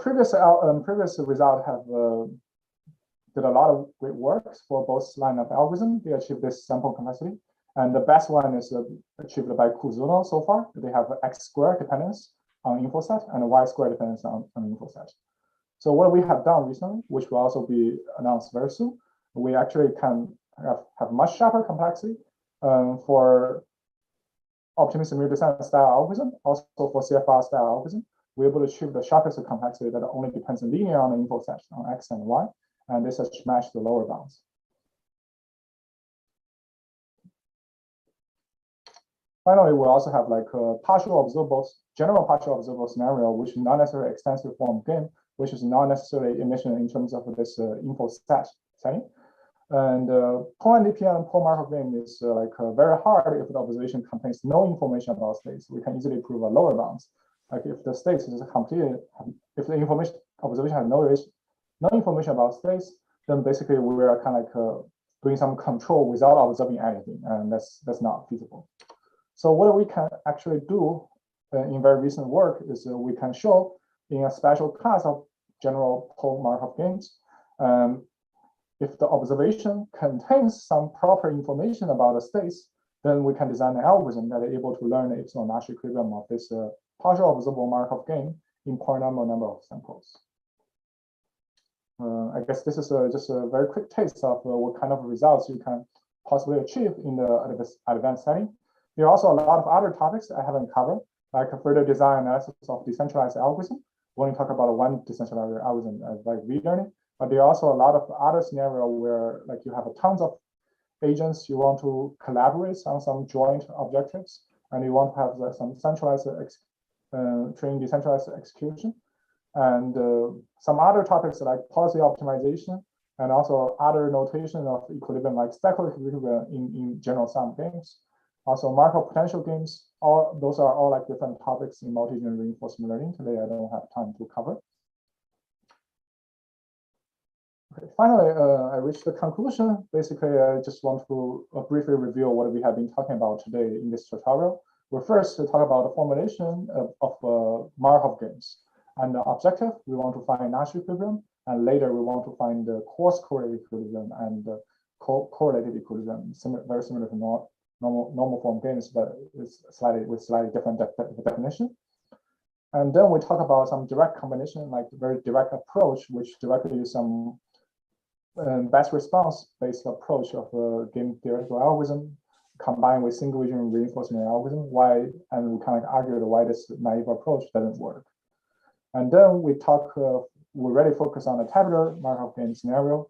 previous results have did a lot of great works for both line of algorithm. They achieve this sample complexity, and the best one is achieved by Qvalue so far. They have X squared dependence on info set and Y squared dependence on info set. So what we have done recently, which will also be announced very soon, we actually can have much sharper complexity for optimistic mirror descent style algorithm, also for CFR style algorithm. We're able to achieve the sharpest complexity that only depends linear on the info set on X and Y, and this has matched the lower bounds. Finally, we also have like a general partial observable scenario, which is not necessarily extensive form game, which is not necessarily emission in terms of this info set setting. And POL-MDP and POL-Markov game is very hard if the observation contains no information about states. We can easily prove a lower bounds. Like if the states is completely, if the information observation has no information about states, then basically we are kind of like doing some control without observing anything, and that's not feasible. So what we can actually do in very recent work is we can show in a special class of general POL-Markov games, if the observation contains some proper information about the states, then we can design an algorithm that is able to learn the epsilon Nash equilibrium of this partial observable Markov game in polynomial number of samples. I guess this is just a very quick taste of what kind of results you can possibly achieve in the advanced setting. There are also a lot of other topics I haven't covered, like a further design analysis of decentralized algorithm. We only talk about one decentralized algorithm like Vlearn, but there are also a lot of other scenarios where like you have tons of agents, you want to collaborate on some joint objectives, and you want to have some centralized train decentralized execution. And some other topics like policy optimization and also other notation of equilibrium like stackable equilibrium in general sum games. Also Markov potential games, those are all like different topics in multi-agent reinforcement learning. Today I don't have time to cover. Okay. Finally, I reached the conclusion. Basically, I just want to briefly review what we have been talking about today in this tutorial. We'll first talk about the formulation of Markov games. And the objective, we want to find Nash equilibrium, and later we want to find the Crosscourt equilibrium and the correlated equilibrium, very similar to normal form games, but it's slightly different definition. And then we talk about some direct combination, like very direct approach, which directly use some best response based approach of a game theoretical algorithm combined with single agent reinforcement algorithm. And we kind of argued why this naive approach doesn't work. And then we really focus on the tabular Markov game scenario,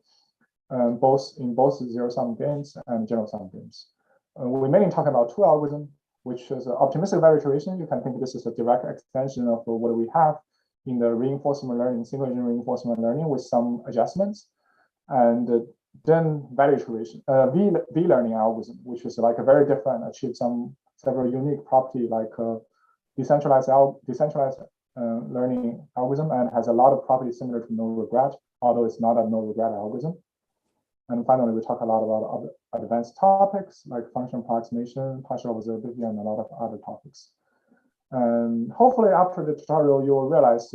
both zero-sum games and general-sum games. We mainly talk about two algorithms, which is optimistic value iteration. You can think this is a direct extension of what we have in the reinforcement learning, single agent reinforcement learning with some adjustments. And then value iteration, Vlearning algorithm, which is like a very different, achieve several unique property like decentralized learning algorithm, and has a lot of properties similar to no regret, although it's not a no regret algorithm. And finally, we talk a lot about other advanced topics like function approximation, partial observability, and a lot of other topics. And hopefully after the tutorial, you will realize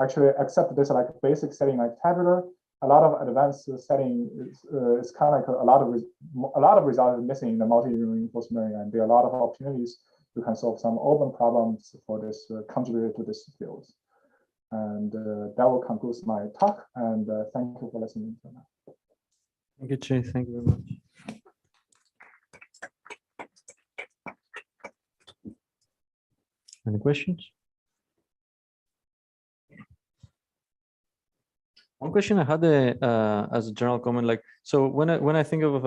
actually, except this like basic setting like tabular, a lot of advanced setting is kind of like a lot of results missing in the multi-agent reinforcement learning, and there are a lot of opportunities you can solve some open problems for this contributed to this field. And that will conclude my talk. And thank you for listening to that. Thank you, Jay. Thank you very much. Any questions? One question I had as a general comment, like, so when I think of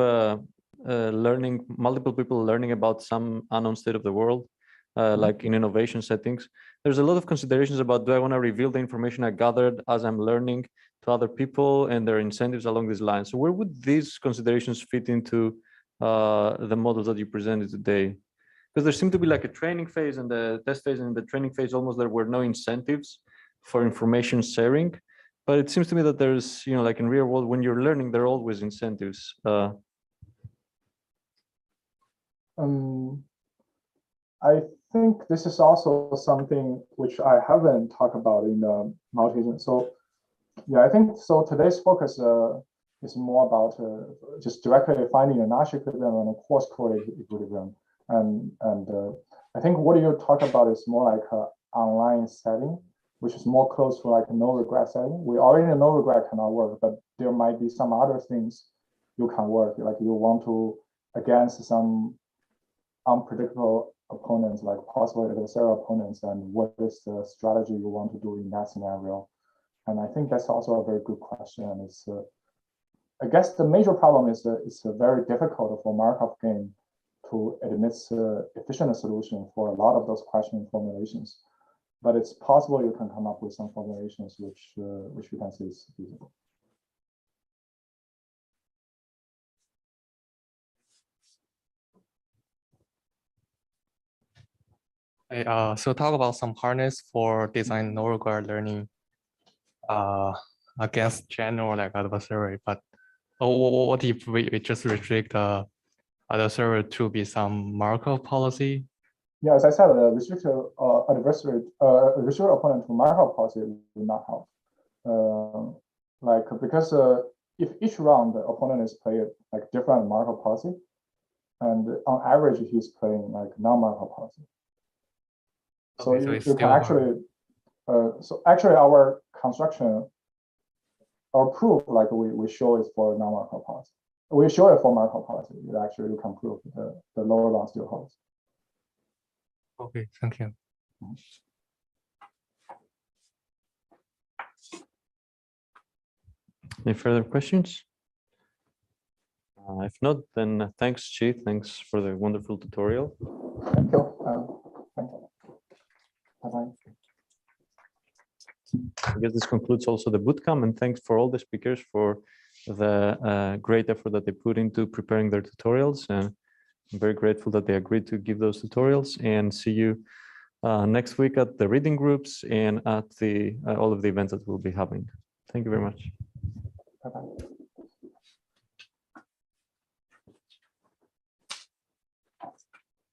learning, multiple people learning about some unknown state of the world, like in innovation settings, there's a lot of considerations about, do I want to reveal the information I gathered as I'm learning to other people and their incentives along these lines? So where would these considerations fit into the models that you presented today? Because there seemed to be like a training phase and the test phase, and in the training phase almost there were no incentives for information sharing. But it seems to me that there's, like in real world, when you're learning, there are always incentives. I think this is also something which I haven't talked about in the multi-agent. So yeah, I think so. Today's focus is more about just directly finding a Nash equilibrium and a Crosscourt equilibrium. And I think what you talk about is more like an online setting, which is more close to like a no regret setting. We already know no regret cannot work, but there might be some other things you can work. Like you want to against some unpredictable opponents, like possible adversarial opponents, and what is the strategy you want to do in that scenario? And I think that's also a very good question. And it's, I guess the major problem is it's very difficult for Markov game to admit efficient solution for a lot of those question formulations. But it's possible you can come up with some formulations which we can see is feasible. So talk about some harness for design no regret learning against general like adversary. But what if we just restrict adversary to be some Markov policy? Yeah, as I said, restricted opponent to Markov policy will not help. Because if each round the opponent is playing like different Markov policy, and on average he's playing like non-Markov policy. So okay, you can actually, so actually our construction, our proof, like we show is for non-Markov policy. We show it for Markov policy. Actually, you can prove the lower bound still holds. Okay, thank you. Any further questions? If not, then thanks, Chi. Thanks for the wonderful tutorial. Thank you. Thank you. Bye-bye. I guess this concludes also the bootcamp, and thanks for all the speakers for the great effort that they put into preparing their tutorials. And I'm very grateful that they agreed to give those tutorials, and see you next week at the reading groups and at all of the events that we'll be having. Thank you very much. Bye-bye.